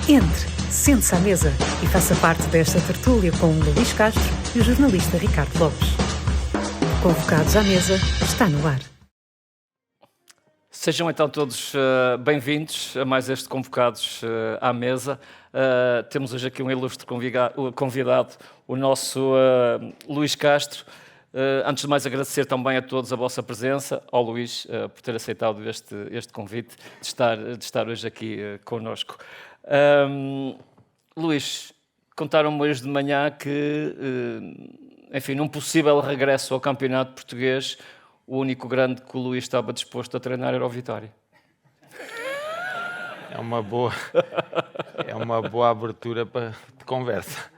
Entre, sente-se à mesa e faça parte desta tertúlia com o Luís Castro e o jornalista Ricardo Lopes. Convocados à mesa, está no ar. Sejam então todos bem-vindos a mais este Convocados à Mesa. Temos hoje aqui um ilustre convidado, o nosso Luís Castro. Antes de mais, agradecer também a todos a vossa presença, ao Luís, por ter aceitado este convite de estar hoje aqui connosco. Luís, contaram-me hoje de manhã que, enfim, num possível regresso ao campeonato português, o único grande que o Luís estava disposto a treinar era o Vitória. É uma boa abertura de conversa.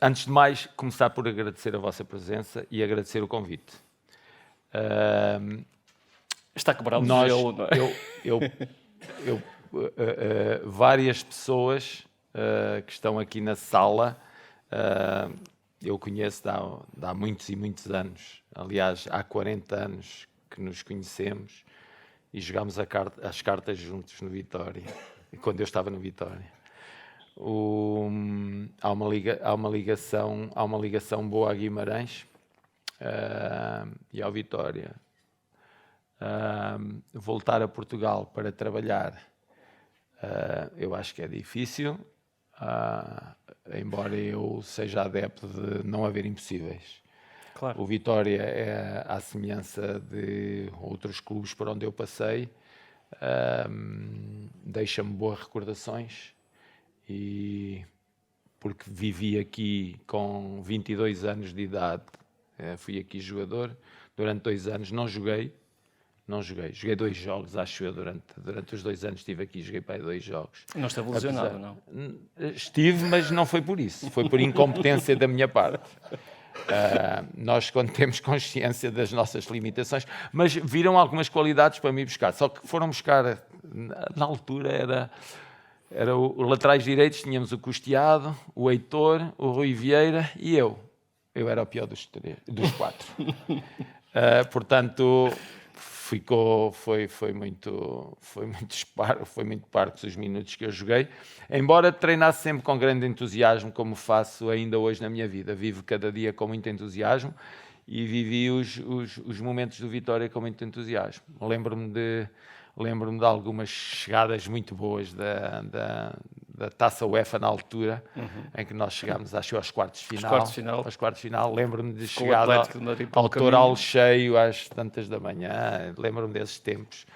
Antes de mais, começar por agradecer a vossa presença e agradecer o convite. Está quebrado o gelo, não é? Várias pessoas que estão aqui na sala, eu conheço há muitos e muitos anos. Aliás, há 40 anos que nos conhecemos e jogámos as cartas juntos no Vitória, quando eu estava no Vitória. Há uma ligação boa a Guimarães e ao Vitória. Voltar a Portugal para trabalhar, eu acho que é difícil, embora eu seja adepto de não haver impossíveis. Claro. O Vitória é à semelhança de outros clubes por onde eu passei, deixa-me boas recordações. E porque vivi aqui com 22 anos de idade, fui aqui jogador, durante 2 anos não joguei, joguei 2 jogos, acho eu, durante os 2 anos estive aqui, joguei para aí 2 jogos. Não esteve lesionado, não? Estive, mas não foi por isso, foi por incompetência da minha parte. Nós, quando temos consciência das nossas limitações, mas viram algumas qualidades para me buscar, só que foram buscar, na altura era o laterais direitos, tínhamos o Custeado, o Heitor, o Rui Vieira e eu. Eu era o pior dos 4. Portanto, foi muito parcos os minutos que eu joguei. Embora treinasse sempre com grande entusiasmo, como faço ainda hoje na minha vida. Vivo cada dia com muito entusiasmo e vivi os momentos do Vitória com muito entusiasmo. Lembro-me de algumas chegadas muito boas da Taça UEFA na altura, em que nós chegámos, acho, aos quartos de final. Lembro-me de chegar ao Toral cheio às tantas da manhã. Lembro-me desses tempos.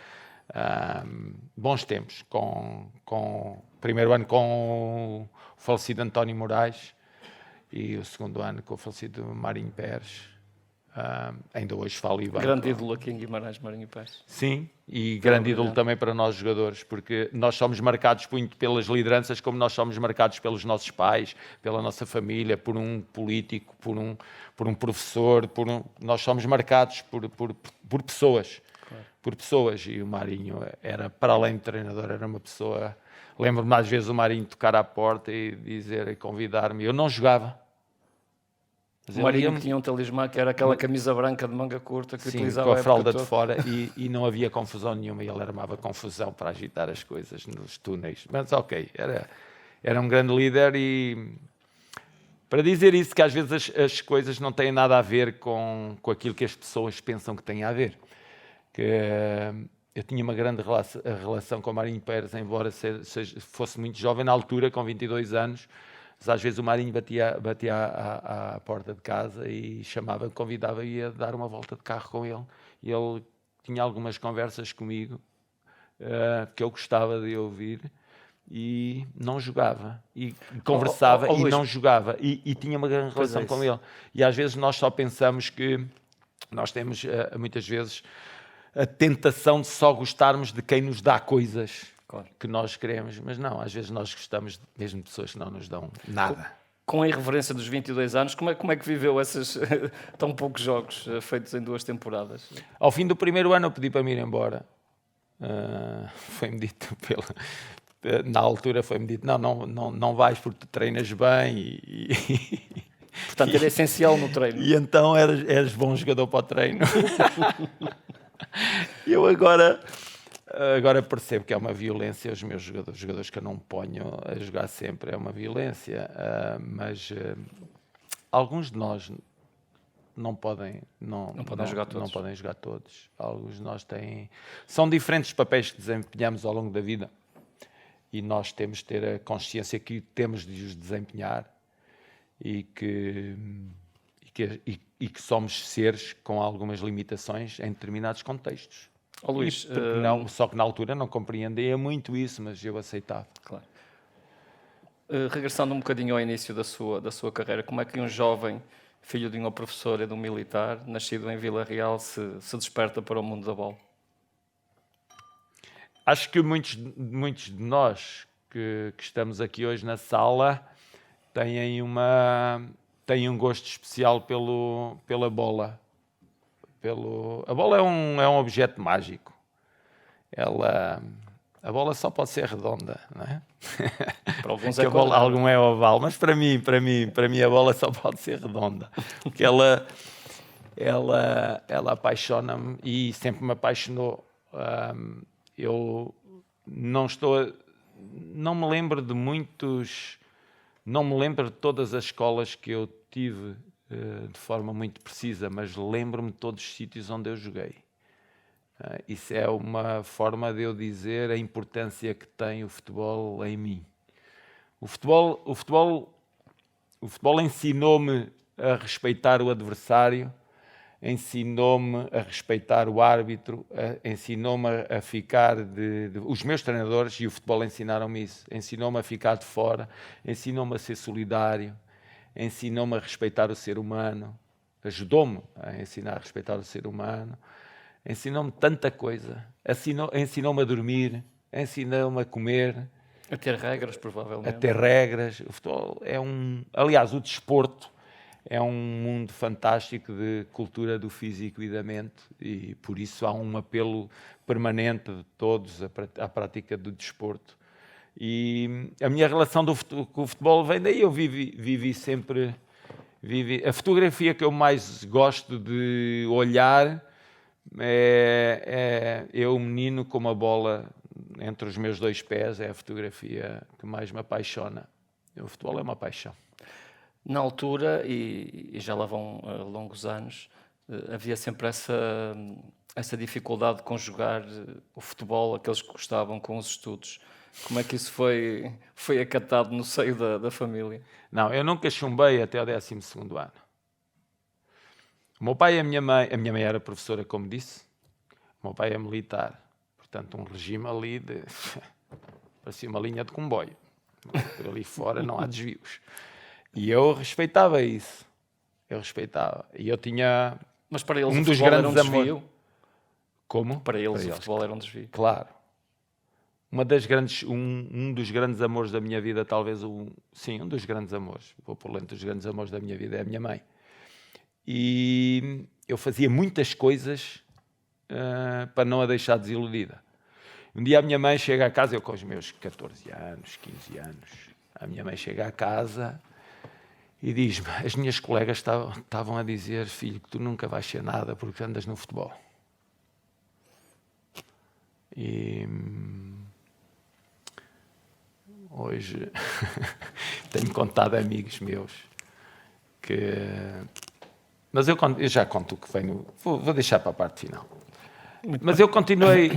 Bons tempos. Primeiro ano com o falecido António Moraes e o segundo ano com o falecido Marinho Pérez. Ainda hoje falo e bem. Grande ídolo aqui em Guimarães, Marinho Pérez. Sim, e grande ídolo também para nós jogadores, porque nós somos marcados muito pelas lideranças, como nós somos marcados pelos nossos pais, pela nossa família, por um político, por um professor, nós somos marcados por pessoas. Claro. Por pessoas, e o Marinho era, para além de treinador, era uma pessoa. Lembro-me às vezes o Marinho tocar à porta e convidar-me. Eu não jogava. O Marinho tinha um talismã que era aquela camisa branca de manga curta que utilizava com a fralda de fora e não havia confusão nenhuma, e ele armava confusão para agitar as coisas nos túneis. Mas ok, era um grande líder. E para dizer isso, que às vezes as coisas não têm nada a ver com aquilo que as pessoas pensam que têm a ver. Eu tinha uma grande relação com o Marinho Pérez, embora fosse muito jovem na altura, com 22 anos. Mas às vezes o Marinho batia à porta de casa e convidava e ia dar uma volta de carro com ele. E ele tinha algumas conversas comigo que eu gostava de ouvir e não jogava. E conversava e não jogava. E tinha uma grande relação com ele. E às vezes nós só pensamos que nós temos muitas vezes a tentação de só gostarmos de quem nos dá coisas. Claro. Que nós queremos, mas não, às vezes nós gostamos mesmo de pessoas que não nos dão nada. Com a irreverência dos 22 anos, como é que viveu esses tão poucos jogos feitos em 2 temporadas? Ao fim do primeiro ano eu pedi para me ir embora. Foi-me dito na altura foi-me dito, não vais porque tu treinas bem Portanto, era essencial no treino. E então eras bom jogador para o treino. Eu agora Agora percebo que é uma violência. Os meus jogadores que eu não ponho a jogar sempre, é uma violência. Mas alguns de nós não podem jogar todos. Não podem jogar todos. Alguns de nós são diferentes os papéis que desempenhamos ao longo da vida. E nós temos de ter a consciência que temos de os desempenhar e que somos seres com algumas limitações em determinados contextos. Oh, Luís, Só que na altura não compreendia muito isso, mas eu aceitava. Claro. Regressando um bocadinho ao início da sua carreira, como é que um jovem, filho de uma professora e de um militar, nascido em Vila Real, se desperta para o mundo da bola? Acho que muitos de nós que estamos aqui hoje na sala têm um gosto especial pela bola. A bola é um objeto mágico. A bola só pode ser redonda, não é? Para alguns é quadrada. Algum é oval, mas para mim a bola só pode ser redonda. Porque ela apaixona-me e sempre me apaixonou. Eu não me lembro de não me lembro de todas as escolas que eu tive de forma muito precisa, mas lembro-me de todos os sítios onde eu joguei. Isso é uma forma de eu dizer a importância que tem o futebol em mim. O futebol ensinou-me a respeitar o adversário, ensinou-me a respeitar o árbitro, ensinou-me a ficar os meus treinadores e o futebol ensinaram-me isso. Ensinou-me a ficar de fora, ensinou-me a ser solidário, ensinou-me a respeitar o ser humano, ajudou-me a ensinar a respeitar o ser humano, ensinou-me tanta coisa, ensinou-me a dormir, ensinou-me a comer. A ter regras, provavelmente. A ter regras. O futebol aliás, o desporto é um mundo fantástico de cultura do físico e da mente e por isso há um apelo permanente de todos à prática do desporto. E a minha relação com o futebol vem daí. Eu vivi sempre... A fotografia que eu mais gosto de olhar é eu, menino, com uma bola entre os meus dois pés. É a fotografia que mais me apaixona. O futebol é uma paixão. Na altura, e já lá vão longos anos, havia sempre essa dificuldade de conjugar o futebol, aqueles que gostavam, com os estudos. Como é que isso foi acatado no seio da família? Não, eu nunca chumbei até o 12º ano. O meu pai e a minha mãe era professora, como disse. O meu pai é militar. Portanto, um regime ali parecia uma linha de comboio. Por ali fora não há desvios. E eu respeitava isso. E eu tinha... Mas para eles um o dos futebol era grandes um desvio? Como? Para eles o futebol era um desvio. Claro. Um dos grandes amores da minha vida, talvez um dos grandes amores. Vou por entre os grandes amores da minha vida, é a minha mãe. E eu fazia muitas coisas para não a deixar desiludida. Um dia a minha mãe chega a casa, eu com os meus 14 anos, 15 anos, a minha mãe chega a casa e diz-me, as minhas colegas estavam a dizer, filho, que tu nunca vais ser nada porque andas no futebol. E hoje tenho contado a amigos meus mas eu já conto o que vem vou deixar para a parte final. Mas eu continuei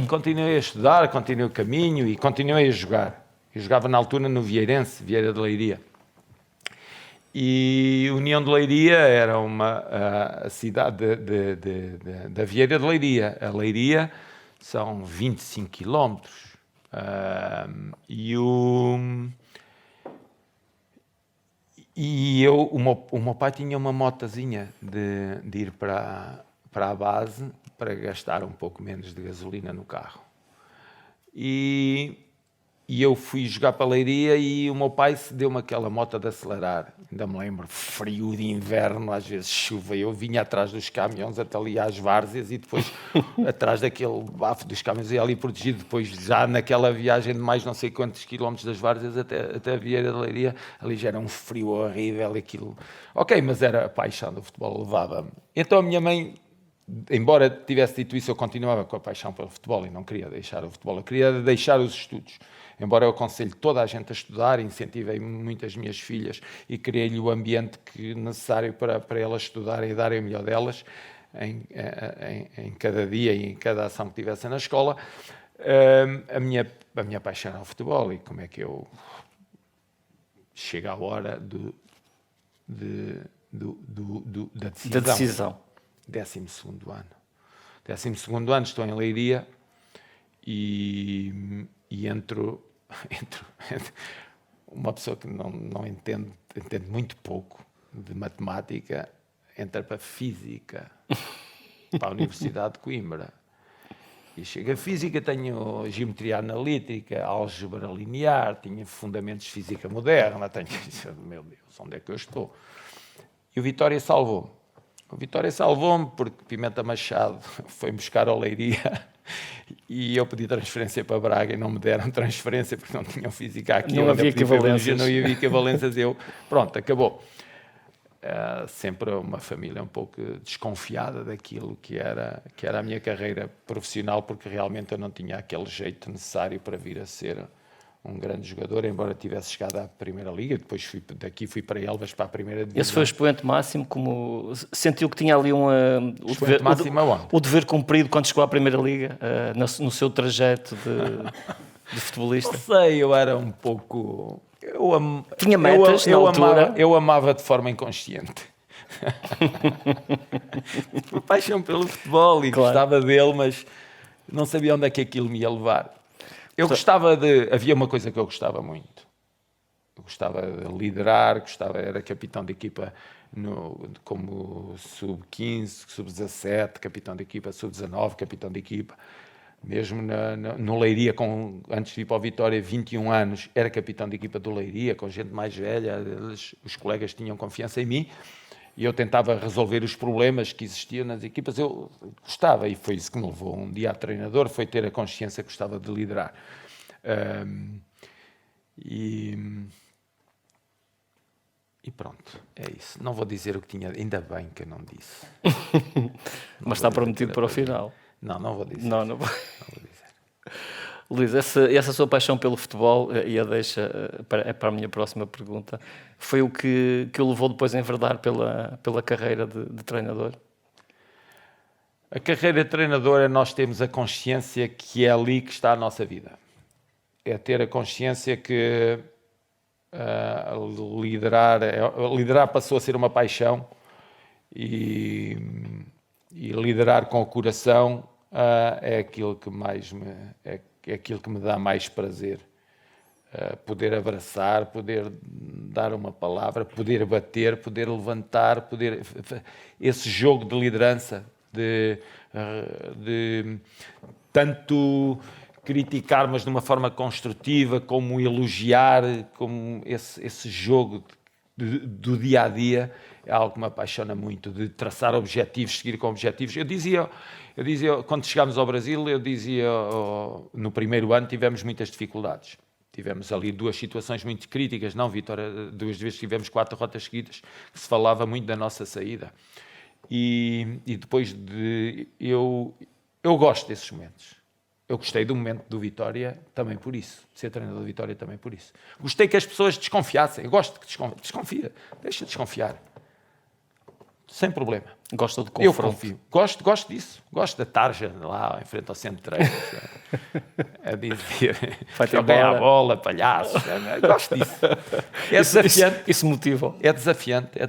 a estudar, continuei o caminho e continuei a jogar. Eu jogava na altura no Vieirense, Vieira de Leiria. E União de Leiria era a cidade da Vieira de Leiria. A Leiria são 25 quilómetros. O meu pai tinha uma motazinha de ir para a base para gastar um pouco menos de gasolina no carro. E eu fui jogar para a Leiria e o meu pai deu-me aquela moto de acelerar. Ainda me lembro, frio de inverno, às vezes chuva. Eu vinha atrás dos caminhões até ali às várzeas e depois atrás daquele bafo dos caminhões e ali protegido. Depois já naquela viagem de mais não sei quantos quilómetros das várzeas até a Vieira de Leiria, ali já era um frio horrível aquilo. Ok, mas era a paixão do futebol, levava-me. Então a minha mãe embora tivesse dito isso, eu continuava com a paixão pelo futebol e não queria deixar o futebol, eu queria deixar os estudos. Embora eu aconselhe toda a gente a estudar, incentivei muitas minhas filhas e criei-lhe o ambiente necessário para elas estudarem e darem o melhor delas em cada dia e em cada ação que tivessem na escola. A minha paixão era o futebol e como é que eu chego à hora da decisão. 12º ano. 12º ano, estou em Leiria e entro uma pessoa que não entende muito pouco de matemática, entra para Física, para a Universidade de Coimbra. E chega a Física, tenho Geometria Analítica, Álgebra Linear, tinha Fundamentos de Física Moderna, meu Deus, onde é que eu estou? E o Vitória salvou-me. O Vitória salvou-me porque Pimenta Machado foi buscar ao Leiria e eu pedi transferência para Braga e não me deram transferência porque não tinham física aqui. Não havia equivalências. Não havia equivalências. Pronto, acabou. Sempre uma família um pouco desconfiada daquilo que era a minha carreira profissional, porque realmente eu não tinha aquele jeito necessário para vir a ser um grande jogador, embora tivesse chegado à Primeira Liga, depois daqui fui para Elvas, para a Primeira Divisão. Esse foi o expoente máximo, como sentiu que tinha ali o dever cumprido quando chegou à Primeira Liga, no seu trajeto de futebolista? Não sei, eu era um pouco... Tinha metas na altura? Eu amava de forma inconsciente. Paixão pelo futebol e gostava dele, mas não sabia onde é que aquilo me ia levar. Havia uma coisa que eu gostava muito. Eu gostava de liderar, era capitão de equipa como sub-15, sub-17, capitão de equipa sub-19, capitão de equipa. Mesmo no Leiria, antes de ir para o Vitória, 21 anos, era capitão de equipa do Leiria, com gente mais velha, os colegas tinham confiança em mim e eu tentava resolver os problemas que existiam nas equipas. Eu gostava, e foi isso que me levou um dia a treinador, foi ter a consciência que gostava de liderar. E pronto, é isso. Não vou dizer o que tinha, ainda bem que eu não disse. Mas está prometido para o final. Não vou dizer. Não vou dizer. Luís, essa sua paixão pelo futebol, e a deixa para a minha próxima pergunta, foi o que o levou depois a enverdar pela carreira de treinador? A carreira de treinador é nós termos a consciência que é ali que está a nossa vida. É ter a consciência que liderar passou a ser uma paixão e liderar com o coração é aquilo que aquilo que me dá mais prazer. Poder abraçar, poder dar uma palavra, poder bater, poder levantar, esse jogo de liderança, de tanto criticar, mas de uma forma construtiva, como elogiar, como esse jogo do dia a dia, é algo que me apaixona muito, de traçar objetivos, seguir com objetivos. Eu dizia, quando chegámos ao Brasil, no primeiro ano tivemos muitas dificuldades. Tivemos ali 2 situações muito críticas, não, Vitória, 2 vezes tivemos 4 derrotas seguidas, que se falava muito da nossa saída. E depois eu gosto desses momentos. Eu gostei do momento do Vitória também por isso, de ser treinador do Vitória também por isso. Gostei que as pessoas desconfiassem. Eu gosto que desconfia, deixa de desconfiar. Sem problema. Gosta de confronto. Eu confio. Gosto disso. Gosto da tarja lá em frente ao centro de treinos. A dizer, joguem a bola, palhaços. Gosto disso. É desafiante. Isso motiva. É desafiante.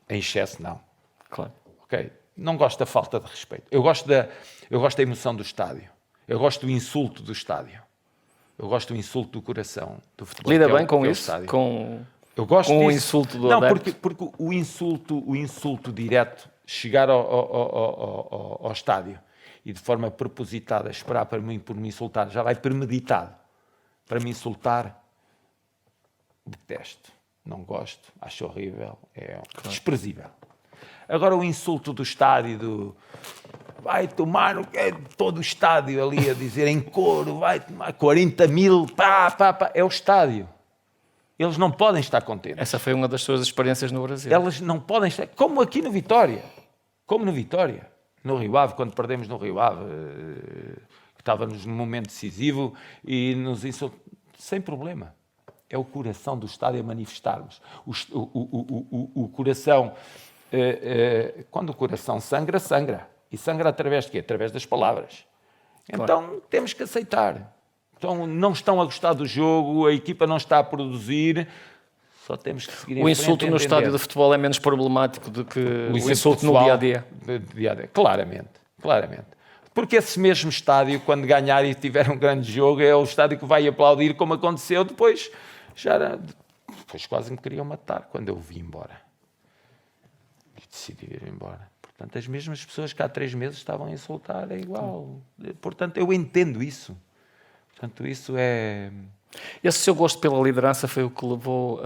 Em excesso, não. Claro. Ok. Não gosto da falta de respeito. Eu gosto da emoção do estádio. Eu gosto do insulto do estádio. Eu gosto do insulto do coração do futebol. Lida bem com isso? Eu gosto com disso. O insulto do adepto? Porque o insulto direto, chegar ao estádio e de forma propositada esperar por me insultar, já vai premeditado. Para me insultar, detesto, não gosto, acho horrível, desprezível. Agora o insulto do estádio, vai tomar todo o estádio ali a dizer em coro, vai tomar 40 mil, é o estádio. Eles não podem estar contentes. Essa foi uma das suas experiências no Brasil. Elas não podem estar... Como aqui no Vitória. No Rio Ave, quando perdemos no Rio Ave, estávamos num momento decisivo e nos insultou, sem problema. É o coração do estádio a manifestarmos. O coração, quando o coração sangra, sangra. E sangra através de quê? Através das palavras. Então, claro, temos que aceitar. Então, não estão a gostar do jogo, a equipa não está a produzir, só temos que seguir em frente. O insulto no estádio de futebol é menos problemático do que o insulto no dia-a-dia. Claramente, claramente. Porque esse mesmo estádio, quando ganhar e tiver um grande jogo, é o estádio que vai aplaudir, como aconteceu depois. Depois quase me queriam matar quando eu vim embora. E decidi ir embora. Portanto, as mesmas pessoas que há 3 meses estavam a insultar, é igual. Portanto, eu entendo isso. Portanto, isso é... Esse seu gosto pela liderança foi o que levou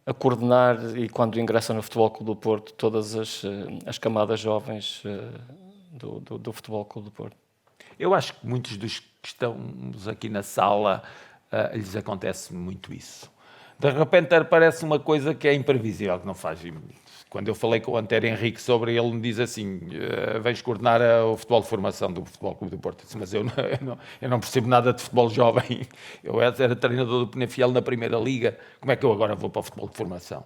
a coordenar, e quando ingressa no Futebol Clube do Porto, todas as camadas jovens do Futebol Clube do Porto? Eu acho que muitos dos que estamos aqui na sala lhes acontece muito isso. De repente aparece uma coisa que é imprevisível, que não faz... Quando eu falei com o Antero Henrique sobre ele, me diz assim, vens coordenar o futebol de formação do Futebol Clube do Porto. Eu disse, mas eu não percebo nada de futebol jovem. Eu era treinador do Penafiel na Primeira Liga. Como é que eu agora vou para o futebol de formação?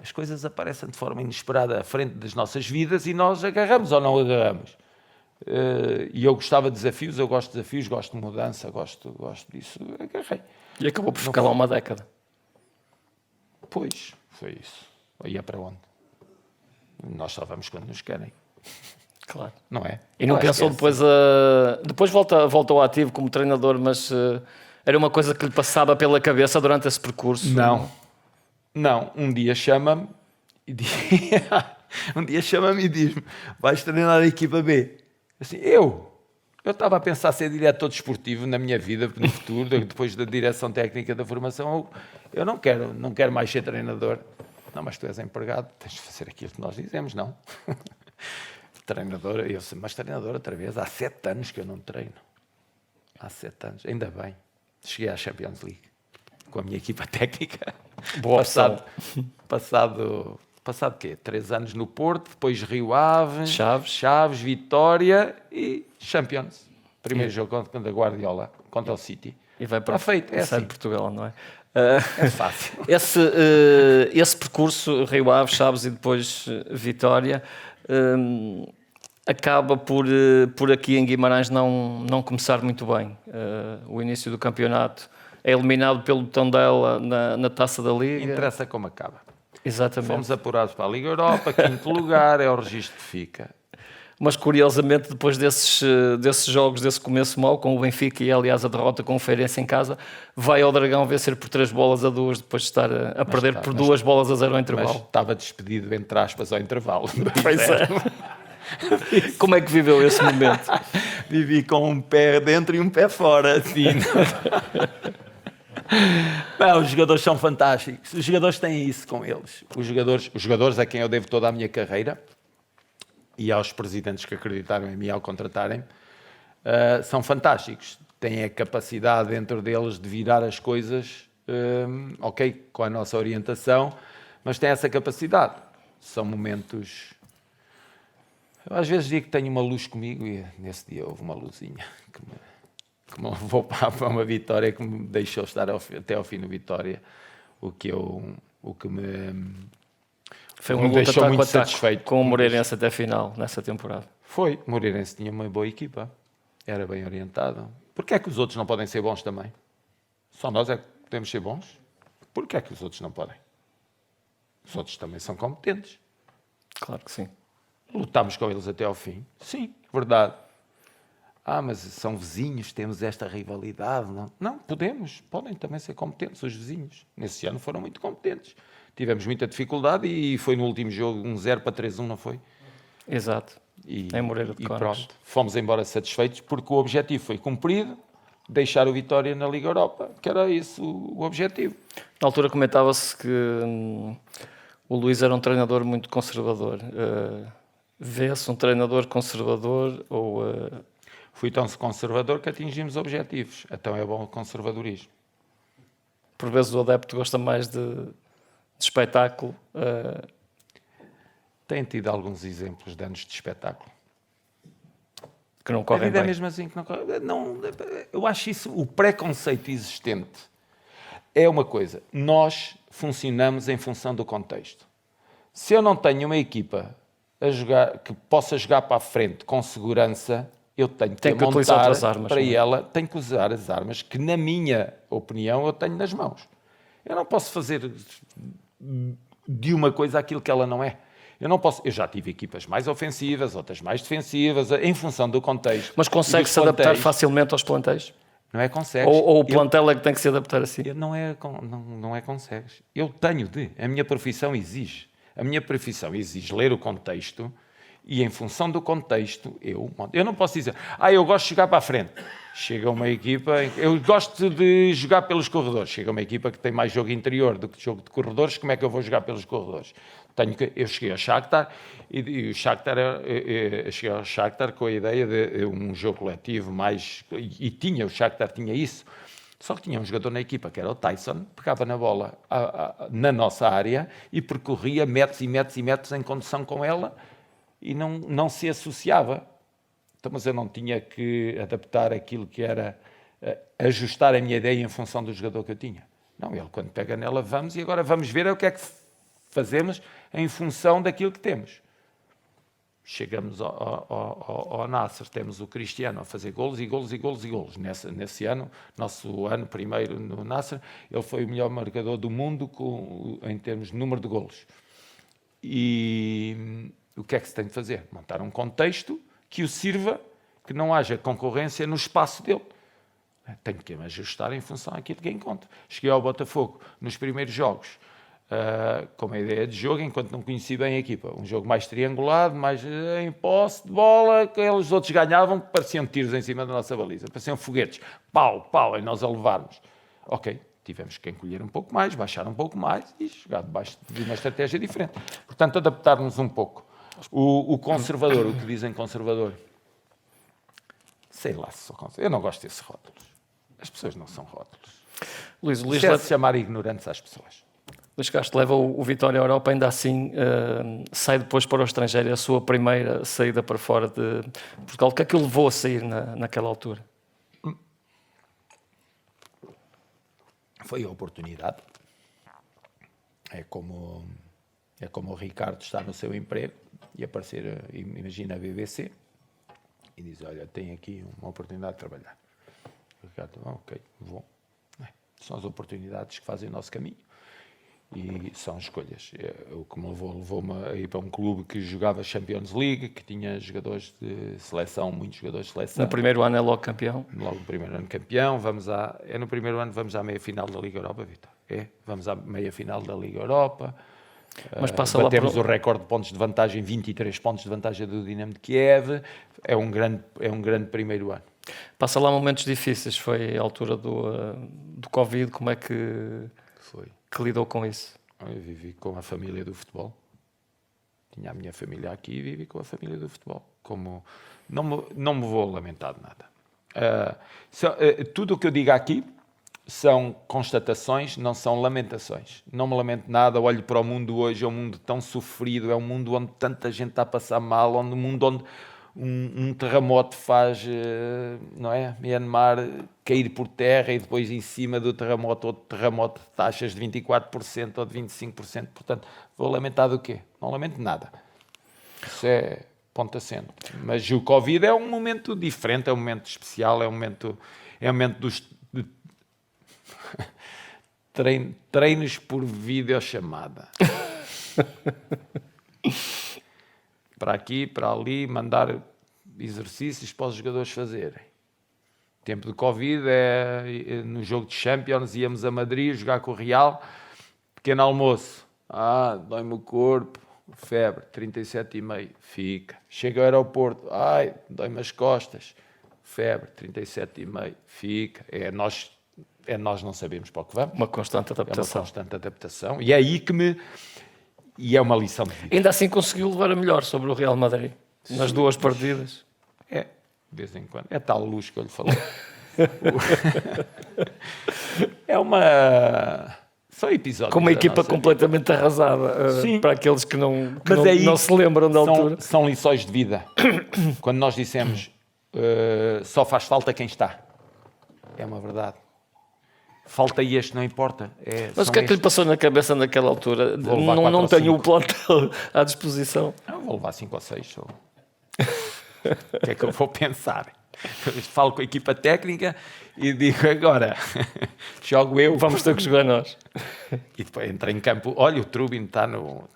As coisas aparecem de forma inesperada à frente das nossas vidas e nós agarramos ou não agarramos. E eu gostava de desafios, eu gosto de desafios, gosto de mudança, gosto disso. Agarrei. E acabou por ficar lá uma década. Pois, foi isso. Ia para onde? Nós só vamos quando nos querem. Claro. Não é? E não pensou depois depois volta ao ativo como treinador, mas era uma coisa que lhe passava pela cabeça durante esse percurso? Não. Um dia chama-me e diz-me, vais treinar a equipa B. Assim, eu estava a pensar ser diretor desportivo na minha vida, no futuro, depois da direção técnica da formação. Eu não quero mais ser treinador. Não, mas tu és empregado, tens de fazer aquilo que nós dizemos, não? Treinador, eu sei, mas treinador outra vez, há 7 anos que eu não treino. Há 7 anos, ainda bem. Cheguei à Champions League com a minha equipa técnica. Boa Passado quê? 3 anos no Porto, depois Rio Ave, Chaves, Vitória e Champions. Primeiro jogo contra a Guardiola, contra o City. E vai para assim. Portugal, não é? É fácil. Esse percurso, Rio Ave, Chaves e depois Vitória, acaba por aqui em Guimarães não começar muito bem. O início do campeonato é eliminado pelo Tondela na Taça da Liga. Interessa como acaba. Exatamente. Fomos apurados para a Liga Europa, 5º lugar, é o registro que fica. Mas curiosamente, depois desses jogos, desse começo mau, com o Benfica e aliás a derrota com o Feirense em casa, vai ao Dragão vencer por 3-2, depois de estar a perder por 2-0 ao intervalo. Mas estava despedido, entre aspas, ao intervalo. Pois é. Como é que viveu esse momento? Vivi com um pé dentro e um pé fora, assim. Bem, os jogadores são fantásticos. Os jogadores têm isso com eles. Os jogadores a quem eu devo toda a minha carreira, e aos presidentes que acreditaram em mim ao contratarem, são fantásticos. Têm a capacidade dentro deles de virar as coisas, ok, com a nossa orientação, mas têm essa capacidade. São momentos... Eu às vezes digo que tenho uma luz comigo e nesse dia houve uma luzinha que me levou para uma vitória, que me deixou estar até ao fim da vitória, o que me... Foi uma luta muito satisfeito com o Moreirense até a final, nessa temporada. Foi. O Moreirense tinha uma boa equipa. Era bem orientado. Porquê é que os outros não podem ser bons também? Só nós é que podemos ser bons? Porquê é que os outros não podem? Os outros também são competentes. Claro que sim. Lutámos com eles até ao fim. Sim, verdade. Mas são vizinhos, temos esta rivalidade. Não, podem também ser competentes, os vizinhos. Nesse ano foram muito competentes. Tivemos muita dificuldade e foi no último jogo 1-0 para 3-1, não foi? Exato. Em Moreira de Cónegos. Pronto, fomos embora satisfeitos porque o objetivo foi cumprido, deixar o Vitória na Liga Europa, que era isso o objetivo. Na altura comentava-se que o Luís era um treinador muito conservador. Vê-se um treinador conservador ou... Fui tão conservador que atingimos objetivos. Então é bom o conservadorismo. Por vezes o adepto gosta mais de espetáculo. Têm tido alguns exemplos de anos de espetáculo. Que não A correm vida é bem. mesmo assim que não corre. Não, eu acho isso, o preconceito existente é uma coisa. Nós funcionamos em função do contexto. Se eu não tenho uma equipa a jogar, que possa jogar para a frente com segurança, eu tenho Tem que utilizar montar outras armas, para não é? ela, tenho que usar as armas que, na minha opinião, eu tenho nas mãos. Eu não posso fazer de uma coisa aquilo que ela não é. Eu já tive equipas mais ofensivas, outras mais defensivas, em função do contexto. Mas E consegue-se dos adaptar plantéis. facilmente aos plantéis? Não é consegues. Ou o plantel é que tem que se adaptar assim? Não é consegues. Eu tenho de. A minha profissão exige. A minha profissão exige ler o contexto e, em função do contexto, eu não posso dizer, eu gosto de jogar para a frente. Chega uma equipa, eu gosto de jogar pelos corredores. Chega uma equipa que tem mais jogo interior do que jogo de corredores, como é que eu vou jogar pelos corredores? Eu cheguei ao Shakhtar e o Shakhtar, cheguei ao Shakhtar com a ideia de um jogo coletivo mais... E o Shakhtar tinha isso. Só que tinha um jogador na equipa, que era o Tyson, pegava na bola na nossa área e percorria metros e metros e metros em condução com ela e não se associava. Então, mas eu não tinha que adaptar aquilo que era ajustar a minha ideia em função do jogador que eu tinha. Não, ele quando pega nela, vamos e agora vamos ver o que é que fazemos em função daquilo que temos. Chegamos ao Nasser, temos o Cristiano a fazer golos e golos e golos e golos. Nesse ano, nosso ano primeiro no Nasser, ele foi o melhor marcador do mundo em termos de número de golos. E o que é que se tem de fazer? Montar um contexto que o sirva, que não haja concorrência no espaço dele. Tenho que me ajustar em função daquilo que encontro. Cheguei ao Botafogo nos primeiros jogos, com uma ideia de jogo, enquanto não conheci bem a equipa. Um jogo mais triangulado, mais em posse de bola, que os outros ganhavam, pareciam tiros em cima da nossa baliza, pareciam foguetes, pau, pau, e nós a levarmos. Ok, tivemos que encolher um pouco mais, baixar um pouco mais e jogar debaixo de uma estratégia diferente. Portanto, adaptar-nos um pouco. O conservador, o que dizem conservador, sei lá se sou conservador, eu não gosto desses rótulos. As pessoas não são rótulos. Luís Se chamar ignorantes às pessoas. Luís Castro leva o Vitória à Europa, ainda assim sai depois para o estrangeiro, a sua primeira saída para fora de Portugal. O que é que o levou a sair naquela altura? Foi a oportunidade. É como o Ricardo está no seu emprego e aparecer, imagina a BBC, e diz, olha, tem aqui uma oportunidade de trabalhar. O Ricardo, ok, vou. São as oportunidades que fazem o nosso caminho. E são escolhas. O que me levou-me a ir para um clube que jogava Champions League, que tinha jogadores de seleção, muitos jogadores de seleção. No primeiro ano é logo campeão? Logo no primeiro ano campeão. No primeiro ano vamos à meia-final da Liga Europa, Vitor. Vamos à meia-final da Liga Europa. Mas passa batemos o recorde de pontos de vantagem, 23 pontos de vantagem do Dinamo de Kiev. É um grande primeiro ano. Passa lá momentos difíceis. Foi a altura do Covid. Como é que lidou com isso? Eu vivi com a família do futebol. Tinha a minha família aqui e vivi com a família do futebol. Não me vou lamentar de nada. Tudo o que eu digo aqui são constatações, não são lamentações. Não me lamento nada. Olho para o mundo hoje, é um mundo tão sofrido, é um mundo onde tanta gente está a passar mal, um mundo onde um terremoto faz, não é? Myanmar cair por terra e depois em cima do terremoto, outro terremoto de taxas de 24% ou de 25%. Portanto, vou lamentar do quê? Não lamento nada. Isso é ponto assente. Mas o Covid é um momento diferente, é um momento especial, é um momento dos treinos por videochamada. Para aqui, para ali, mandar exercícios para os jogadores fazerem. Tempo de Covid, no jogo de Champions, íamos a Madrid jogar com o Real, pequeno almoço, dói-me o corpo, febre, 37,5, fica. Chega ao aeroporto, dói-me as costas, febre, 37,5, fica. Nós não sabemos para o que vamos. Uma constante adaptação. É uma constante adaptação. E é aí E é uma lição de vida. Ainda assim conseguiu levar a melhor sobre o Real Madrid. Nas duas partidas. De vez em quando. É tal luz que eu lhe falei. São episódios. Com uma da equipa nossa completamente arrasada, Sim. para aqueles que não, Mas aí não se lembram da altura. São lições de vida. Quando nós dissemos só faz falta quem está. É uma verdade. Falta este, não importa. Mas o que é que lhe passou na cabeça naquela altura? Vou levar 4 Não ou tenho 5. o plantel à disposição. Não, vou levar 5 ou 6. O que é que eu vou pensar? Falo com a equipa técnica e digo agora, jogo eu. Vamos ter que jogar nós. E depois entrei em campo. Olha, o Trubin está no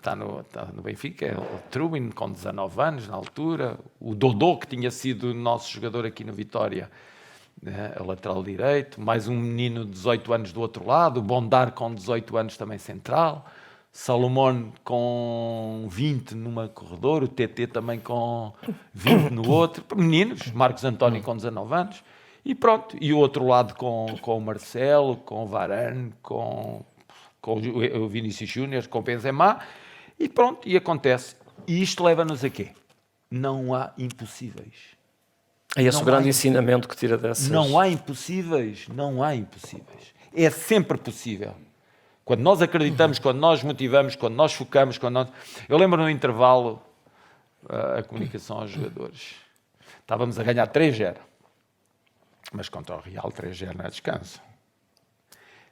Benfica. O Trubin com 19 anos na altura. O Dodô, que tinha sido nosso jogador aqui no Vitória, a lateral direito. Mais um menino de 18 anos do outro lado. O Bondar com 18 anos também central. Salomão com 20 numa corredor, o TT também com 20 no outro, meninos, Marcos António com 19 anos, e pronto. E o outro lado com o Marcelo, com o Varane, com o Vinícius Júnior, com o Benzema, e pronto, e acontece. E isto leva-nos a quê? Não há impossíveis. É esse o grande ensinamento que tira dessas. Não há impossíveis, não há impossíveis. É sempre possível. Quando nós acreditamos, quando nós motivamos, quando nós focamos, Eu lembro no intervalo a comunicação aos jogadores. Estávamos a ganhar 3-0. Mas contra o Real 3-0 não é descanso.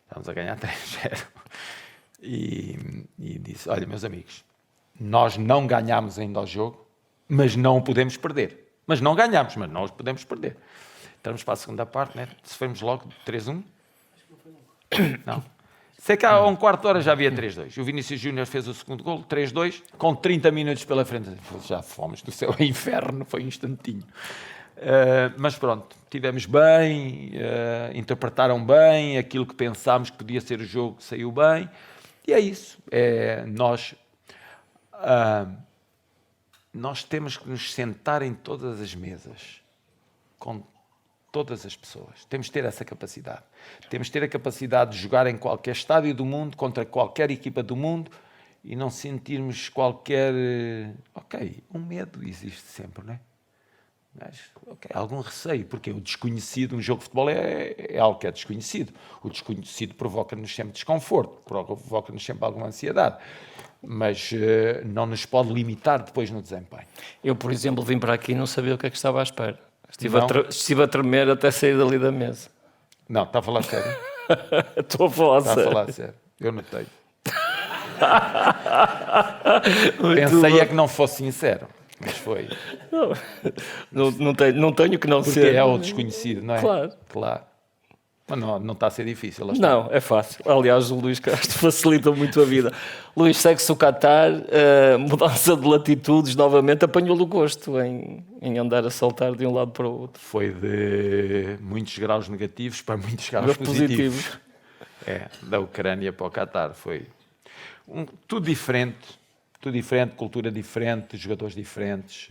Estávamos a ganhar 3-0. E disse, olha, meus amigos, nós não ganhámos ainda o jogo, mas não o podemos perder. Mas não ganhámos, mas não os podemos perder. Estamos para a segunda parte, né? Sofremos logo 3-1. Não. Sei que há um quarto de hora já havia 3-2. O Vinícius Júnior fez o segundo golo, 3-2, com 30 minutos pela frente. Já fomos do céu ao inferno, foi um instantinho. Mas pronto, tivemos bem, interpretaram bem, aquilo que pensámos que podia ser o jogo saiu bem. E é isso. Nós temos que nos sentar em todas as mesas, com todas as pessoas. Temos de ter essa capacidade. Temos de ter a capacidade de jogar em qualquer estádio do mundo, contra qualquer equipa do mundo, e não sentirmos qualquer... Ok, um medo existe sempre, não é? Mas, ok, algum receio, porque o desconhecido, um jogo de futebol é algo que é desconhecido. O desconhecido provoca-nos sempre desconforto, provoca-nos sempre alguma ansiedade. Mas não nos pode limitar depois no desempenho. Eu, por exemplo, vim para aqui e não sabia o que é que estava à espera. Estive a tremer até sair dali da mesa. Não, está a falar sério? Estou a falar sério. Está a falar sério. Eu notei. Pensei que não fosse sincero, mas foi. Não tenho que não Porque ser. é o desconhecido, não é? Claro. Mas não está a ser difícil. Não, é fácil. Aliás, o Luís Castro facilita muito a vida. Luís, segue-se o Qatar, mudança de latitudes novamente, apanhou-lhe o gosto em andar a saltar de um lado para o outro. Foi de muitos graus negativos para muitos graus positivos. Da Ucrânia para o Qatar. Foi tudo diferente, cultura diferente, jogadores diferentes,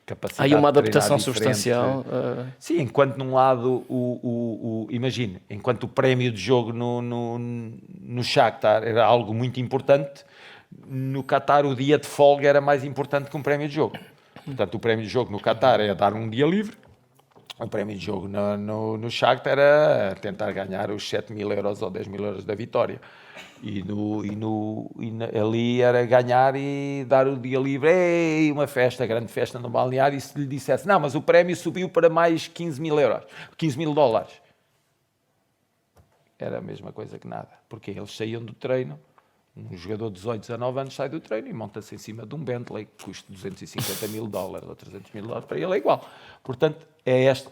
capacidade Há uma de treinar adaptação diferente. substancial. Sim, enquanto num lado, imagine, enquanto o prémio de jogo no Shakhtar era algo muito importante, no Qatar o dia de folga era mais importante que um prémio de jogo. Portanto, o prémio de jogo no Qatar é dar um dia livre, o prémio de jogo no Shakhtar era tentar ganhar os 7.000 euros ou 10.000 euros da vitória. Ali era ganhar e dar o dia livre, uma festa, grande festa no balneário, e se lhe dissesse, não, mas o prémio subiu para mais 15.000 euros, 15.000 dólares. Era a mesma coisa que nada, porque eles saíam do treino, um jogador de 18, 19 anos sai do treino e monta-se em cima de um Bentley que custa 250.000 dólares ou 300.000 dólares, para ele é igual. Portanto,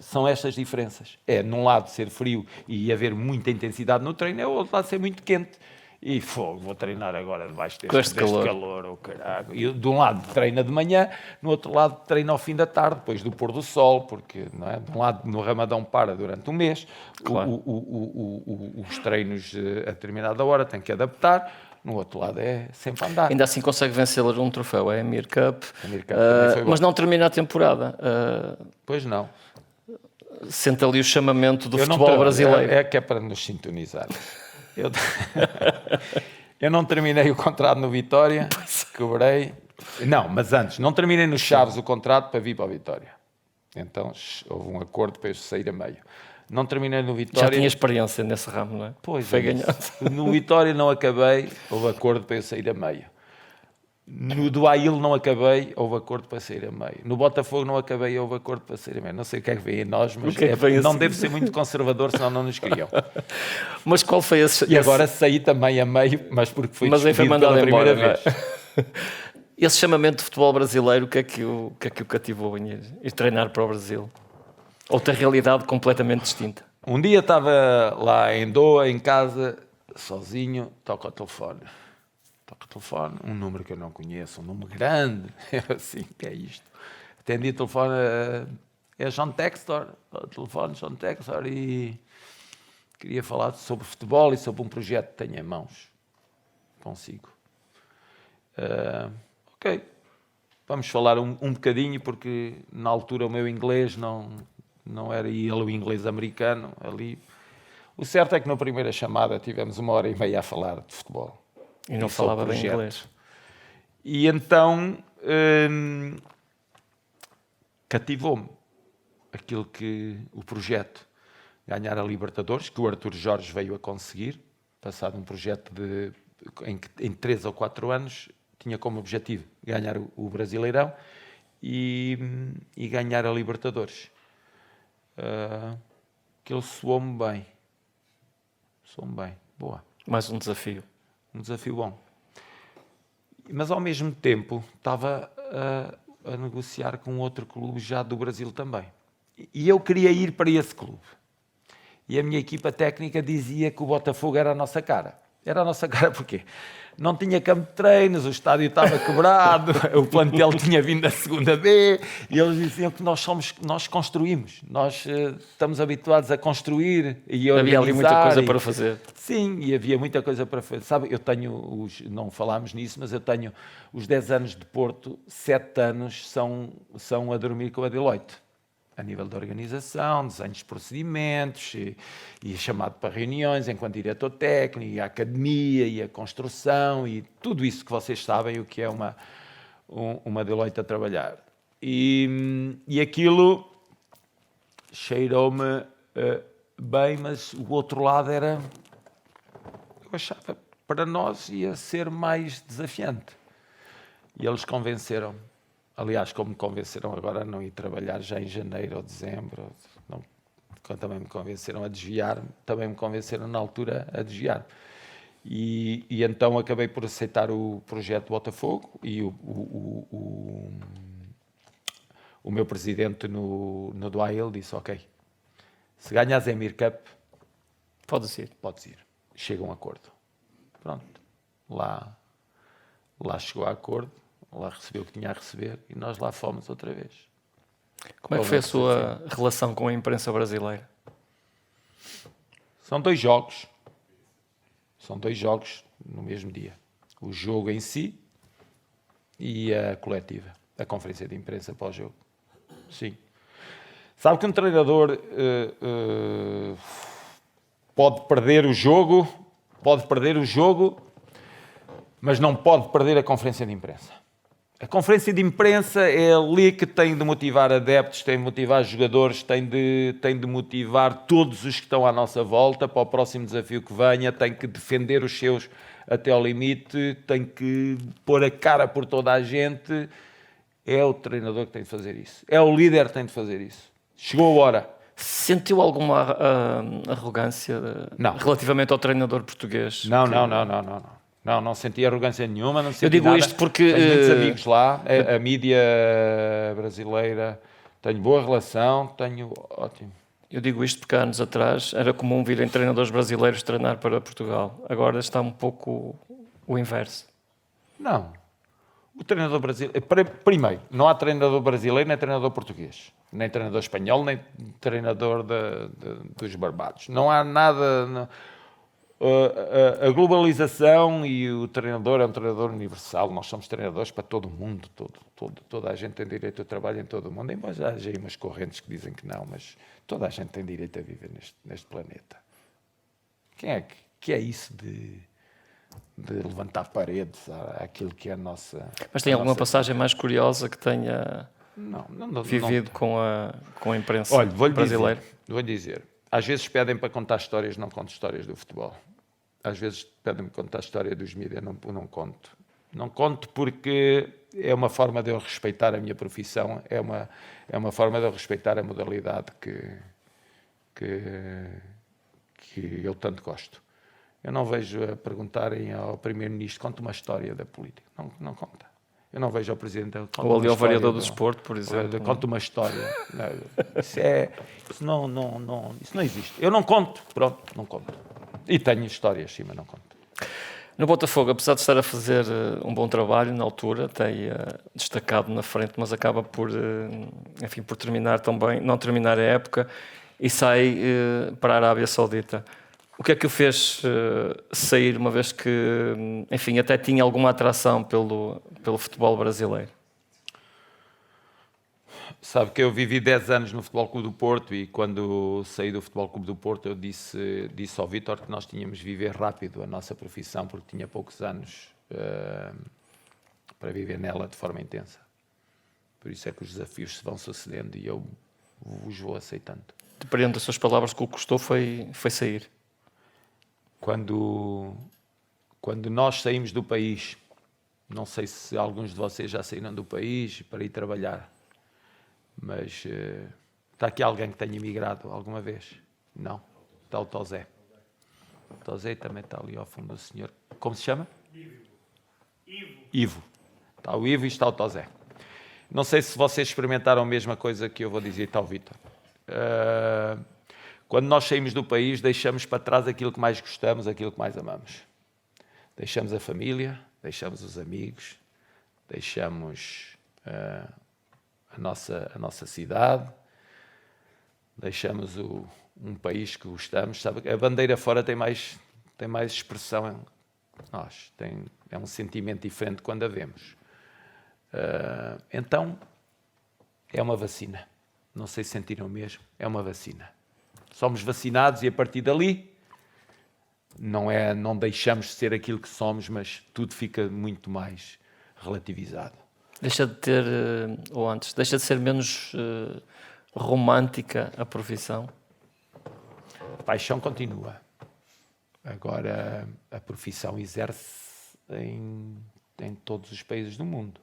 são estas diferenças. Num lado ser frio e haver muita intensidade no treino, é o outro lado ser muito quente. E vou treinar agora debaixo deste calor, oh caralho. E de um lado treina de manhã, no outro lado treina ao fim da tarde, depois do pôr do sol, porque não é? De um lado no Ramadão para durante um mês, claro. Os treinos a determinada hora têm que adaptar, no outro lado é sempre andar. Ainda assim consegue vencer um troféu, é a Emir Cup, foi mas não termina a temporada. Pois não. Sente ali o chamamento do futebol brasileiro. É que é para nos sintonizar. Eu não terminei o contrato no Vitória, quebrei. Não, mas antes, não terminei no Chaves o contrato para vir para a Vitória. Então houve um acordo para eu sair a meio. Não terminei no Já Vitória. tinha experiência nesse ramo, não é? Pois, Foi é ganhando. isso. No Vitória não acabei, houve acordo para eu sair a meio. No do Ail não acabei, houve acordo para sair a meio. No Botafogo não acabei, houve acordo para sair a meio. Não sei o que é que vem em nós, mas que é que vem não assim? deve ser muito conservador, senão não nos criam. Mas qual foi esse... E agora saí também a meio, mas porque fui Mas aí foi despedido mandado pela primeira embora, vez. não é? Esse chamamento de futebol brasileiro, o que é que o cativou em ir treinar para o Brasil? Outra realidade completamente distinta. Um dia estava lá em Doha, em casa, sozinho, toco o telefone. Toco o telefone, um número que eu não conheço, um número grande. Eu assim, que é isto? Atendi o telefone, é John Textor, o telefone John Textor, e queria falar sobre futebol e sobre um projeto que tenho em mãos. Consigo. Ok, vamos falar um bocadinho, porque na altura o meu inglês não era ele o inglês americano ali. O certo é que na primeira chamada tivemos 1h30 a falar de futebol. E não falava bem inglês. E então cativou-me aquilo que o projeto ganhar a Libertadores, que o Artur Jorge veio a conseguir, passado um projeto em 3 ou 4 anos, tinha como objetivo ganhar o Brasileirão e ganhar a Libertadores. Aquilo soou-me bem. Soou-me bem. Boa. Mais um desafio. Um desafio bom. Mas ao mesmo tempo estava a negociar com outro clube já do Brasil também. E eu queria ir para esse clube. E a minha equipa técnica dizia que o Botafogo era a nossa cara. Era a nossa cara porquê? Não tinha campo de treinos, o estádio estava quebrado, o plantel tinha vindo da segunda B, e eles diziam que nós construímos, nós estamos habituados a construir e a organizar. Havia ali muita coisa para fazer. Sim, e havia muita coisa para fazer. Sabe, eu tenho, não falámos nisso, mas eu tenho os 10 anos de Porto, 7 anos são a dormir com a Deloitte. A nível da organização, desenhos de procedimentos, e chamado para reuniões enquanto diretor técnico, e a academia, e a construção, e tudo isso que vocês sabem o que é uma Deloitte a trabalhar. E aquilo cheirou-me bem, mas o outro lado era, eu achava, para nós ia ser mais desafiante. E eles convenceram-me. Aliás, como me convenceram agora a não ir trabalhar já em janeiro ou dezembro, também me convenceram a desviar-me, também me convenceram na altura a desviar-me. E então acabei por aceitar o projeto Botafogo, e o meu presidente no Duail disse, ok, se ganhas a Emir Cup, podes ir. Chega um acordo. Pronto, lá chegou a acordo. Lá recebeu o que tinha a receber e nós lá fomos outra vez. Como é que foi a sua relação com a imprensa brasileira? São 2 jogos. São 2 jogos no mesmo dia. O jogo em si e a coletiva. A conferência de imprensa pós-jogo. Sim. Sabe que um treinador pode perder o jogo, mas não pode perder a conferência de imprensa. A conferência de imprensa é ali que tem de motivar adeptos, tem de motivar jogadores, tem de motivar todos os que estão à nossa volta para o próximo desafio que venha, tem que defender os seus até ao limite, tem que pôr a cara por toda a gente. É o treinador que tem de fazer isso. É o líder que tem de fazer isso. Chegou a hora. Sentiu alguma arrogância relativamente ao treinador português? Não senti arrogância nenhuma, não senti Eu digo nada. isto porque... Tenho muitos amigos lá, a mídia brasileira, tenho boa relação, ótimo. Eu digo isto porque há anos atrás era comum virem treinadores brasileiros treinar para Portugal. Agora está um pouco o inverso. Não. O treinador brasileiro... Primeiro, não há treinador brasileiro nem treinador português. Nem treinador espanhol, nem treinador dos Barbados. Não há nada... A globalização e o treinador é um treinador universal. Nós somos treinadores para todo o mundo. Toda a gente tem direito a trabalho em todo o mundo. Embora já haja umas correntes que dizem que não, mas toda a gente tem direito a viver neste planeta. Quem é que é isso de levantar paredes àquilo que é a nossa... Mas tem alguma passagem mais curiosa que tenha vivido com a imprensa Olha, brasileira? Vou-lhe dizer. Às vezes pedem para contar histórias, não conto histórias do futebol. Às vezes pedem-me para contar a história dos mídias, não conto. Não conto porque é uma forma de eu respeitar a minha profissão, é uma forma de eu respeitar a modalidade que eu tanto gosto. Eu não vejo a perguntarem ao Primeiro-Ministro, conta uma história da política. Não conta. Eu não vejo ao Presidente... Ou ali ao vereador do desporto, por exemplo. Conta uma história. Isso não existe. Eu não conto. Pronto, não conto. E tenho histórias, sim, mas não conto. No Botafogo, apesar de estar a fazer um bom trabalho na altura, tem destacado na frente, mas acaba por terminar também, não terminar a época e sai para a Arábia Saudita. O que é que o fez sair, uma vez que, enfim, até tinha alguma atração pelo futebol brasileiro? Sabe que eu vivi 10 anos no Futebol Clube do Porto e quando saí do Futebol Clube do Porto eu disse ao Vítor que nós tínhamos de viver rápido a nossa profissão porque tinha poucos anos para viver nela de forma intensa. Por isso é que os desafios se vão sucedendo e eu os vou aceitando. Depreendo das suas palavras que o que custou foi sair. Quando nós saímos do país, não sei se alguns de vocês já saíram do país para ir trabalhar, mas está aqui alguém que tenha emigrado alguma vez? Não? Está o Tozé. O Tozé também está ali ao fundo do senhor. Como se chama? Ivo. Está o Ivo e está o Tozé. Não sei se vocês experimentaram a mesma coisa que eu vou dizer, está o Vítor. Quando nós saímos do país, deixamos para trás aquilo que mais gostamos, aquilo que mais amamos. Deixamos a família, deixamos os amigos, deixamos a nossa cidade, deixamos um país que gostamos. Sabe? A bandeira fora tem mais expressão que nós. É um sentimento diferente quando a vemos. Então, é uma vacina. Não sei se sentiram mesmo, é uma vacina. Somos vacinados e a partir dali não deixamos de ser aquilo que somos, mas tudo fica muito mais relativizado. Deixa de ser menos romântica a profissão? A paixão continua. Agora, a profissão exerce em todos os países do mundo.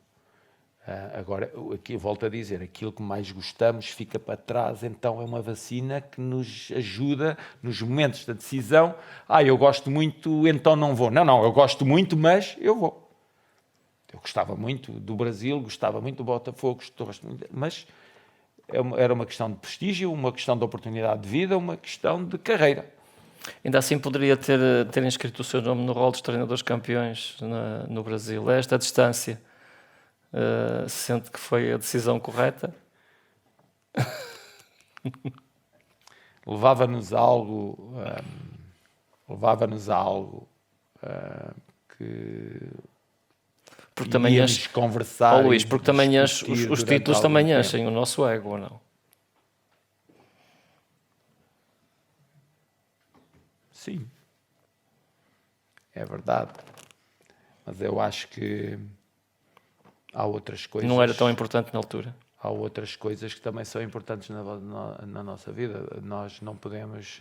Agora, aqui eu volto a dizer, aquilo que mais gostamos fica para trás, então é uma vacina que nos ajuda nos momentos da decisão. Eu gosto muito, então não vou. Não, eu gosto muito, mas eu vou. Eu gostava muito do Brasil, gostava muito do Botafogo, mas era uma questão de prestígio, uma questão de oportunidade de vida, uma questão de carreira. Ainda assim poderia ter inscrito o seu nome no rol dos treinadores campeões no Brasil. Esta distância, sente que foi a decisão correta? Levava-nos a algo que... Porque também conversar. Luís, porque também os títulos também enchem o nosso ego, ou não? Sim, é verdade. Mas eu acho que há outras coisas... Não era tão importante na altura? Há outras coisas que também são importantes na nossa vida. Nós não podemos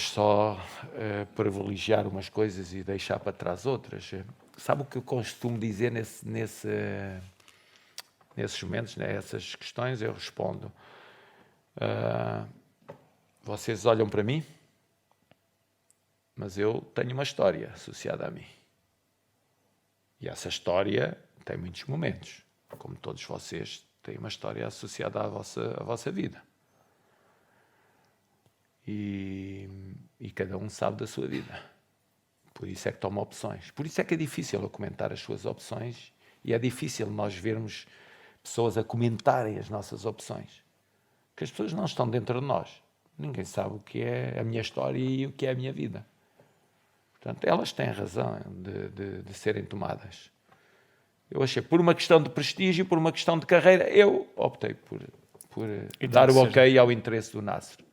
só privilegiar umas coisas e deixar para trás outras. Sabe o que eu costumo dizer nesses momentos, né? Essas questões? Eu respondo. Vocês olham para mim, mas eu tenho uma história associada a mim. E essa história tem muitos momentos. Como todos vocês têm uma história associada à vossa vida. E cada um sabe da sua vida. Por isso é que toma opções. Por isso é que é difícil eu comentar as suas opções e é difícil nós vermos pessoas a comentarem as nossas opções. Porque as pessoas não estão dentro de nós. Ninguém sabe o que é a minha história e o que é a minha vida. Portanto, elas têm razão de serem tomadas. Eu achei, por uma questão de prestígio, por uma questão de carreira, eu optei por dar o ok ao interesse do Nasser.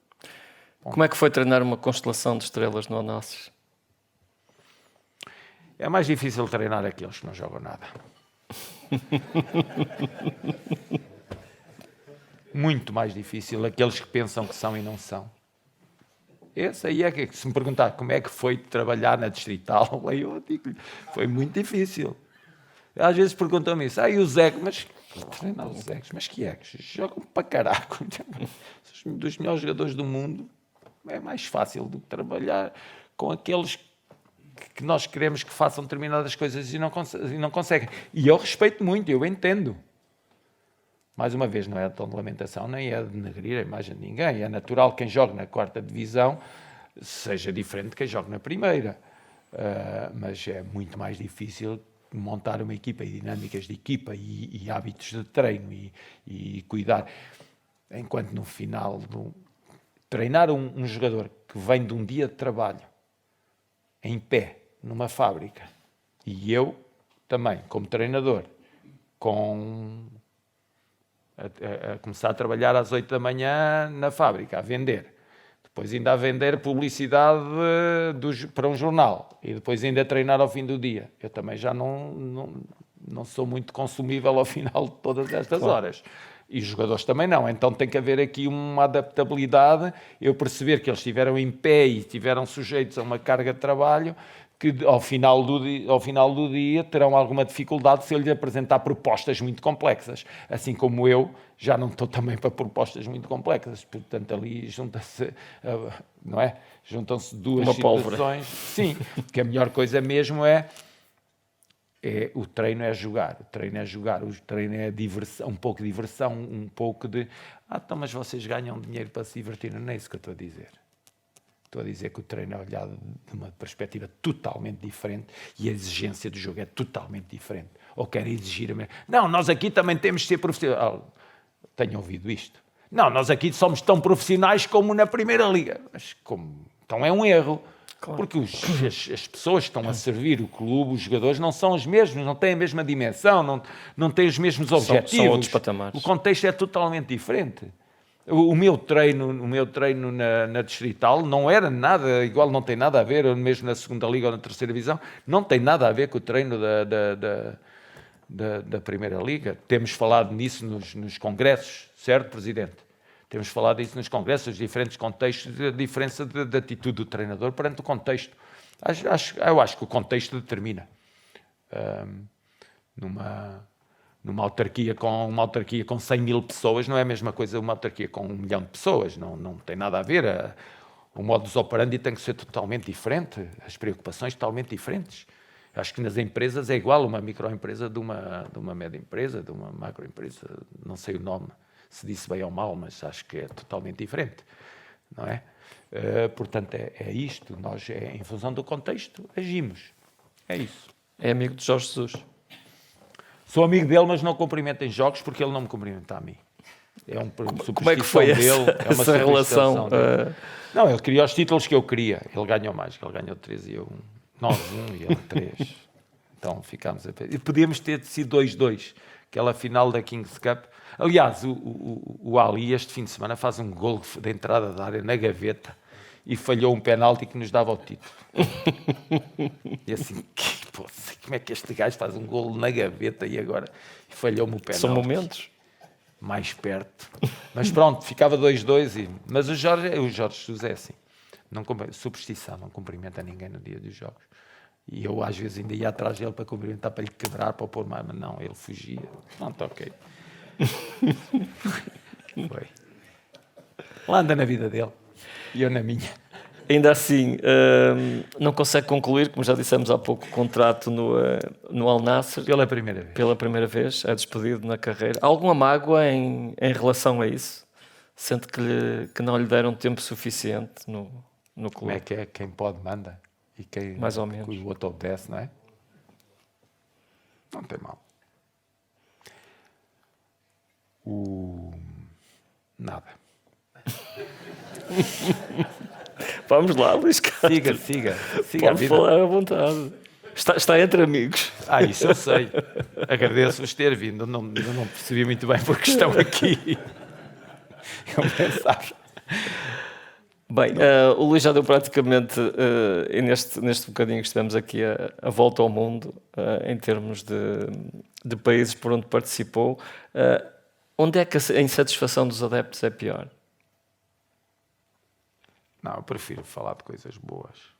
Como é que foi treinar uma constelação de estrelas no Al-Nassr? É mais difícil treinar aqueles que não jogam nada. Muito mais difícil aqueles que pensam que são e não são. Esse aí é que, se me perguntar como é que foi trabalhar na Distrital, eu digo-lhe, foi muito difícil. Às vezes perguntam-me isso, e os egos, mas treinar os egos, mas que egos? Jogam para caraco. Dos melhores jogadores do mundo, é mais fácil do que trabalhar com aqueles que nós queremos que façam determinadas coisas e não conseguem. E eu respeito muito, eu entendo. Mais uma vez, não é tom de lamentação, nem é de denegrir a imagem de ninguém. É natural que quem joga na 4ª divisão seja diferente de quem joga na 1ª. Mas é muito mais difícil montar uma equipa e dinâmicas de equipa e hábitos de treino e cuidar. Enquanto no final, treinar um jogador que vem de um dia de trabalho em pé, numa fábrica, e eu também, como treinador, a começar a trabalhar às 8 da manhã na fábrica, a vender. Depois ainda a vender publicidade para um jornal. E depois ainda a treinar ao fim do dia. Eu também já não sou muito consumível ao final de todas estas horas. E os jogadores também não. Então tem que haver aqui uma adaptabilidade. Eu perceber que eles estiveram em pé e estiveram sujeitos a uma carga de trabalho que ao final do dia terão alguma dificuldade se eu lhe apresentar propostas muito complexas. Assim como eu já não estou também para propostas muito complexas. Portanto, ali não é? Juntam-se duas situações. Sim, que a melhor coisa mesmo o treino é jogar. O treino é diversão, um pouco de diversão, um pouco de... então, mas vocês ganham dinheiro para se divertir. Não é isso que eu estou a dizer. Estou a dizer que o treino é olhado de uma perspectiva totalmente diferente e a exigência do jogo é totalmente diferente. Ou querem exigir a mesma... Não, nós aqui também temos de ser profissionais. Tenho ouvido isto. Não, nós aqui somos tão profissionais como na Primeira Liga. Mas como? Então é um erro. Claro. Porque as pessoas que estão a servir o clube, os jogadores, não são os mesmos, não têm a mesma dimensão, não têm os mesmos objetivos. São outros patamares. O contexto é totalmente diferente. O meu treino na Distrital não era nada igual, não tem nada a ver, mesmo na 2ª Liga ou na 3ª Divisão, não tem nada a ver com o treino da Primeira Liga. Temos falado nisso nos congressos, certo, Presidente? Temos falado disso nos congressos, os diferentes contextos, a diferença de atitude do treinador perante o contexto. Eu acho que o contexto determina. Numa autarquia com 100 mil pessoas, não é a mesma coisa uma autarquia com 1 milhão de pessoas, não tem nada a ver. O modus operandi tem que ser totalmente diferente, as preocupações totalmente diferentes. Acho que nas empresas é igual uma microempresa de uma média empresa, de uma macroempresa, não sei o nome, se disse bem ou mal, mas acho que é totalmente diferente, não é? Portanto, é isto, nós, em função do contexto, agimos. É isso. É amigo de Jorge Jesus. Sou amigo dele, mas não cumprimento em jogos porque ele não me cumprimenta a mim. É uma como é que foi essa relação? Não, ele queria os títulos que eu queria. Ele ganhou mais, ele ganhou 3 e eu 9-1 e ele 3. Então ficámos a... E podíamos ter sido 2-2, aquela final da Kings Cup. Aliás, o Ali este fim de semana faz um golo de entrada da área na gaveta e falhou um penalti que nos dava o título. E assim, como é que este gajo faz um golo na gaveta e agora falhou-me o penalti? São momentos. Mais perto. Mas pronto, ficava 2-2. Mas o Jorge Jesus é assim. Superstição, não cumprimenta ninguém no dia dos jogos. E eu às vezes ainda ia atrás dele para cumprimentar, para lhe quebrar, para pôr mais, mas não, ele fugia. Pronto, ok. Foi. Lá anda na vida dele. E eu na minha. Ainda assim, não consegue concluir, como já dissemos há pouco, o contrato no Al Nassr. Pela primeira vez. Pela primeira vez, é despedido na carreira. Alguma mágoa em relação a isso? Sente que não lhe deram tempo suficiente no clube? Como é que é? Quem pode manda. E quem mais ou menos. O outro obedece, não é? Não tem mal. Nada. Vamos lá, Luís Castro. Siga Pode falar à vontade. Está entre amigos. Isso eu sei. Agradeço-vos ter vindo. Eu não percebi muito bem porque estão aqui. Eu pensava. Bem, o Luís já deu praticamente, e neste bocadinho que estivemos aqui, a volta ao mundo, em termos de países por onde participou. Onde é que a insatisfação dos adeptos é pior? Não, eu prefiro falar de coisas boas.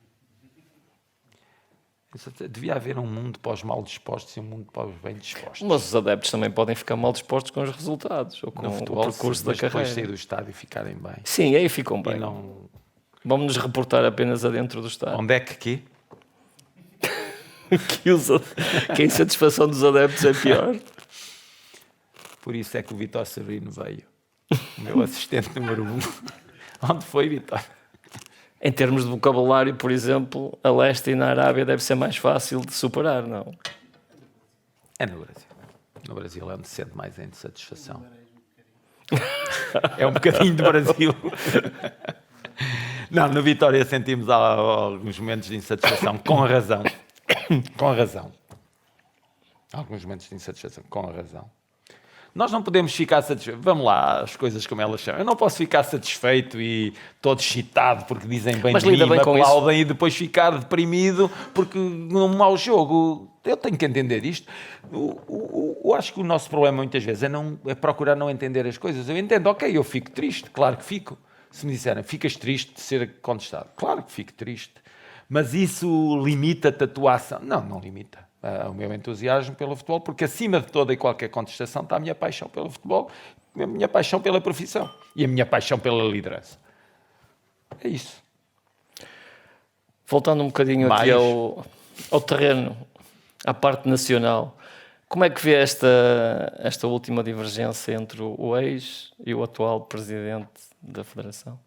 Devia haver um mundo para os mal dispostos e um mundo para os bem dispostos. Mas os adeptos também podem ficar mal dispostos com os resultados ou com No futebol, o percurso sim, da mas carreira. depois sair do estádio e ficarem bem. Sim, aí ficam E bem. não... Vamos nos reportar apenas adentro do estádio. Onde é que? Que a insatisfação dos adeptos é pior. Por isso é que o Vítor Severino veio. O meu assistente número 1. Onde foi, Vítor? Em termos de vocabulário, por exemplo, a leste e na Arábia deve ser mais fácil de superar, não? É no Brasil. No Brasil é onde se sente mais a insatisfação. É um bocadinho do Brasil. Não, no Vitória sentimos alguns momentos de insatisfação, com razão. Com razão. Alguns momentos de insatisfação, com razão. Nós não podemos ficar satisfeitos. Vamos lá, as coisas como elas são. Eu não posso ficar satisfeito e todo excitado porque dizem bem Mas de mim, lida bem me com aplaudem e depois ficar deprimido porque num mau jogo. Eu tenho que entender isto. Eu acho que o nosso problema muitas vezes é procurar não entender as coisas. Eu entendo, ok, eu fico triste, claro que fico. Se me disserem, ficas triste de ser contestado. Claro que fico triste. Mas isso limita-te a tua ação? Não, não limita o meu entusiasmo pelo futebol, porque acima de toda e qualquer contestação está a minha paixão pelo futebol, a minha paixão pela profissão e a minha paixão pela liderança. É isso. Voltando um bocadinho aqui ao terreno, à parte nacional, como é que vê esta última divergência entre o ex e o atual presidente da Federação?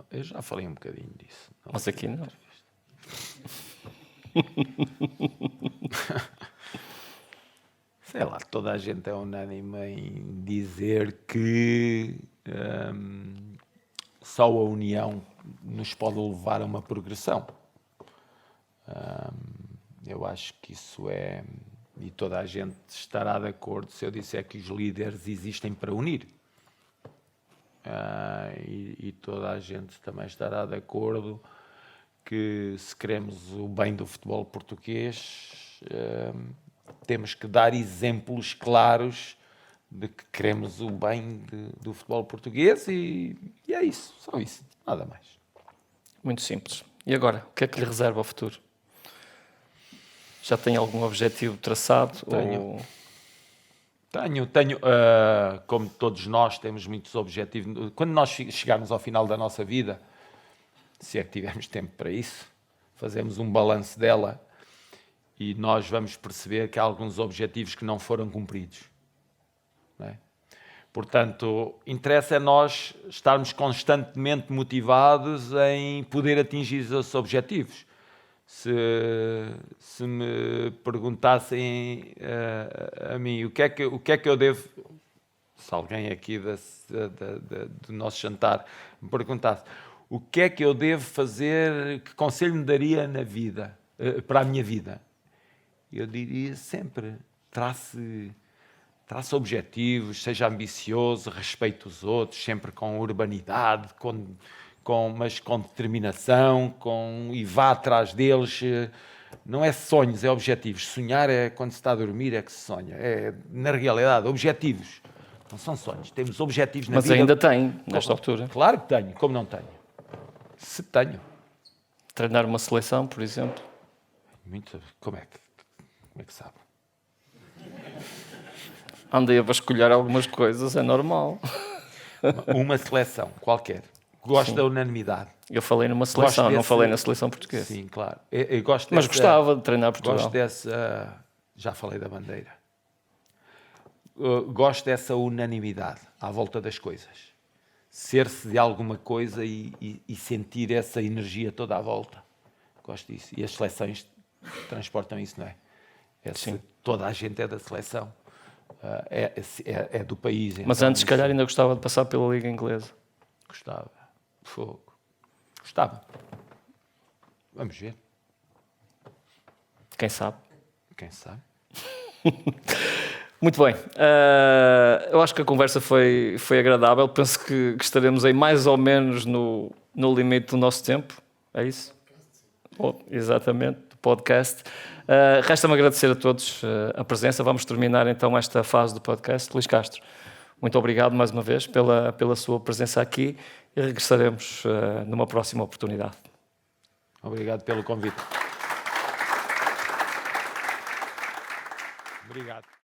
Eu já falei um bocadinho disso. Mas aqui não. Sei lá, toda a gente é unânime em dizer que só a união nos pode levar a uma progressão. Eu acho que isso é... E toda a gente estará de acordo se eu disser que os líderes existem para unir. E toda a gente também estará de acordo que se queremos o bem do futebol português, temos que dar exemplos claros de que queremos o bem do futebol português e é isso, só isso, nada mais. Muito simples. E agora, o que é que lhe reserva ao futuro? Já tem algum objetivo traçado? Tenho, como todos nós temos muitos objetivos. Quando nós chegarmos ao final da nossa vida, se é que tivermos tempo para isso, fazemos um balanço dela e nós vamos perceber que há alguns objetivos que não foram cumpridos. Não é? Portanto, interessa a nós estarmos constantemente motivados em poder atingir esses objetivos. Se me perguntassem a mim o que é que eu devo... Se alguém aqui do nosso jantar me perguntasse o que é que eu devo fazer, que conselho me daria na vida, para a minha vida, eu diria sempre, trace objetivos, seja ambicioso, respeite os outros, sempre com urbanidade, mas com determinação, e vá atrás deles. Não é sonhos, é objetivos. Sonhar é quando se está a dormir, é que se sonha. É, na realidade, objetivos. Não são sonhos. Temos objetivos na vida. Mas ainda tem, nesta altura. Claro que tenho. Como não tenho? Se tenho. Treinar uma seleção, por exemplo. Como é que sabe? Andei a vasculhar algumas coisas, é normal. Uma seleção qualquer. Gosto Sim. da unanimidade. Eu falei numa seleção, não falei na seleção portuguesa. Sim, claro. Eu gosto Mas gostava de treinar Portugal. Gosto dessa... Já falei da bandeira. Gosto dessa unanimidade à volta das coisas. Ser-se de alguma coisa e sentir essa energia toda à volta. Gosto disso. E as seleções transportam isso, não é? Sim. Toda a gente é da seleção. É do país. Mas então, antes, se calhar, ainda gostava de passar pela Liga Inglesa. Gostava. Fogo. Gostava. Vamos ver. Quem sabe? Quem sabe? Muito bem. Eu acho que a conversa foi agradável. Penso que estaremos aí mais ou menos no no limite do nosso tempo, é isso? Exatamente, do podcast. Resta-me agradecer a todos a presença. Vamos terminar então esta fase do podcast. Luís Castro, muito obrigado mais uma vez pela sua presença aqui e regressaremos numa próxima oportunidade. Obrigado pelo convite. Obrigado.